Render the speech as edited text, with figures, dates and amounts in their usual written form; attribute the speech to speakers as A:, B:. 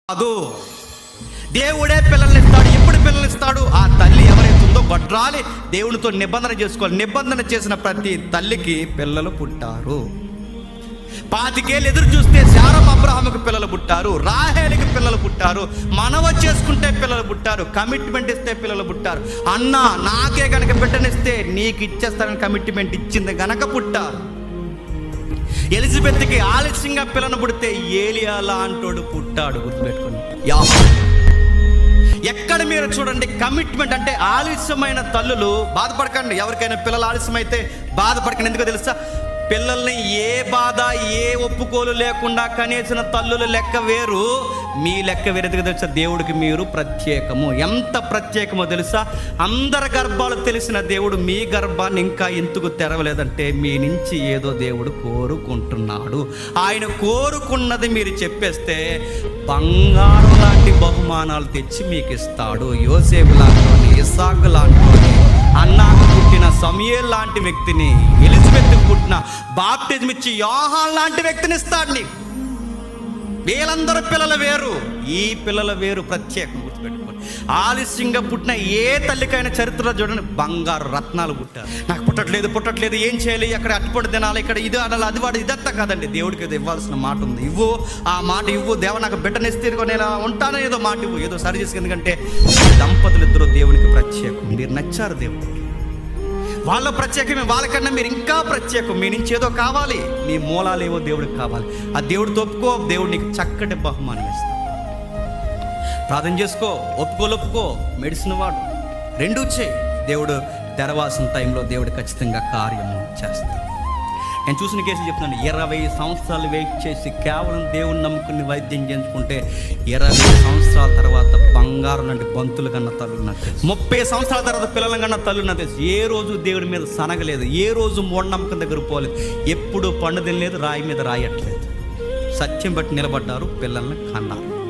A: కాదు. దేవుడే పిల్లల్ని ఇస్తాడు. ఎప్పుడు పిల్లల్ని ఇస్తాడు? ఆ తల్లి ఎవరైతే ఉందో గొడ్రాలి దేవునితో నిబంధన చేసుకోవాలి. నిబంధన చేసిన ప్రతి తల్లికి పిల్లలు పుట్టారు. 25 ఏళ్ళు ఎదురు చూస్తే శారమ్మ అబ్రహాముకి పిల్లలు పుట్టారు, రాహేలుకి పిల్లలు పుట్టారు, మనవ చేసుకుంటే పిల్లలు పుట్టారు, కమిట్మెంట్ ఇస్తే పిల్లలు పుట్టారు. అన్న నాకే కనుక బిడ్డనిస్తే నీకు ఇచ్చేస్తానని కమిట్మెంట్ ఇచ్చింది గనక పుట్టారు. ఎలిజబెత్కి ఆలస్యంగా పిల్లను పుడితే ఏలియా లాంటోడు పుట్టాడు. గుర్తుపెట్టుకోండి. ఎక్కడ మీరు చూడండి కమిట్మెంట్ అంటే ఆలస్యమైన తల్లులు బాధపడకండి. ఎవరికైనా పిల్లలు ఆలస్యమైతే బాధపడకండి. ఎందుకో తెలుసా? పిల్లల్ని ఏ బాధ ఏ ఒప్పుకోలు లేకుండా కనేసిన తల్లుల లెక్క వేరు, మీ లెక్క వేరేదిగా తెలుసా? దేవుడికి మీరు ప్రత్యేకము. ఎంత ప్రత్యేకమో తెలుసా? అందరి గర్భాలు తెలిసిన దేవుడు మీ గర్భాన్ని ఇంకా ఎందుకు తెరవలేదంటే మీ నుంచి ఏదో దేవుడు కోరుకుంటున్నాడు. ఆయన కోరుకున్నది మీరు చెప్పేస్తే బంగారం లాంటి బహుమానాలు తెచ్చి మీకు ఇస్తాడు. యోసేపు లాంటి, ఇస్సాకు లాంటి, అన్నాకు పుట్టిన సమూయేలు లాంటి వ్యక్తిని, ఎలిజబెత్కి పుట్టిన బాప్టిజం ఇచ్చి యోహాను లాంటి వ్యక్తిని ఇస్తాడు నీకు. వీళ్ళందరూ పిల్లలు వేరు, ఈ పిల్లల వేరు, ప్రత్యేకం. గుర్తుపెట్టుకోండి. ఆలస్యంగా పుట్టిన ఏ తల్లికైనా చరిత్రలో చూడండి బంగారు రత్నాలు పుట్టారు. నాకు పుట్టట్లేదు ఏం చేయాలి, అక్కడ అట్టుపడి తినాలి, ఇక్కడ ఇది అనాలి, అది వాడు, ఇదంతా కాదండి. దేవుడికి ఏదో ఇవ్వాల్సిన మాట ఉంది. ఇవ్వు, ఆ మాట ఇవ్వు. దేవ నాకు బిడ్డనిస్తే నేను ఉంటానో ఏదో మాట ఇవ్వు, ఏదో సరి చేసి. ఎందుకంటే దంపతులు ఇద్దరు దేవునికి ప్రత్యేకం. మీరు నచ్చారు దేవుడు, వాళ్ళ ప్రత్యేకమే. వాళ్ళకన్నా మీరు ఇంకా ప్రత్యేకం. మీ నుంచి ఏదో కావాలి, మీ మూలాలు ఏవో దేవుడికి కావాలి. ఆ దేవుడితో ఒప్పుకో, దేవుడు నీకు చక్కటి బహుమానం ఇస్తాడు. ప్రార్థన చేసుకో, ఒప్పుకో, మెడిసిన్ వాడు, రెండూ చేయి. దేవుడు తెరవాల్సిన టైంలో దేవుడు ఖచ్చితంగా కార్యము చేస్తాడు. నేను చూసిన కేసులు చెప్తున్నాను. 20 సంవత్సరాలు వెయిట్ చేసి కేవలం దేవుని నమ్ముకుని వైద్యం చేయించుకుంటే 20 సంవత్సరాల తర్వాత బంగారం లాంటి బంతులు కన్నా తల్లు నాకు తెలుసు. 30 సంవత్సరాల తర్వాత పిల్లల కన్నా తల్లు నాకు తెలుసు. ఏ రోజు దేవుడి మీద సనగలేదు, ఏ రోజు మూఢనమ్మకం దగ్గర పోలేదు, ఎప్పుడు పండు తినలేదు, రాయి మీద రాయట్లేదు. సత్యం బట్టి నిలబడ్డారు, పిల్లల్ని కన్నారు.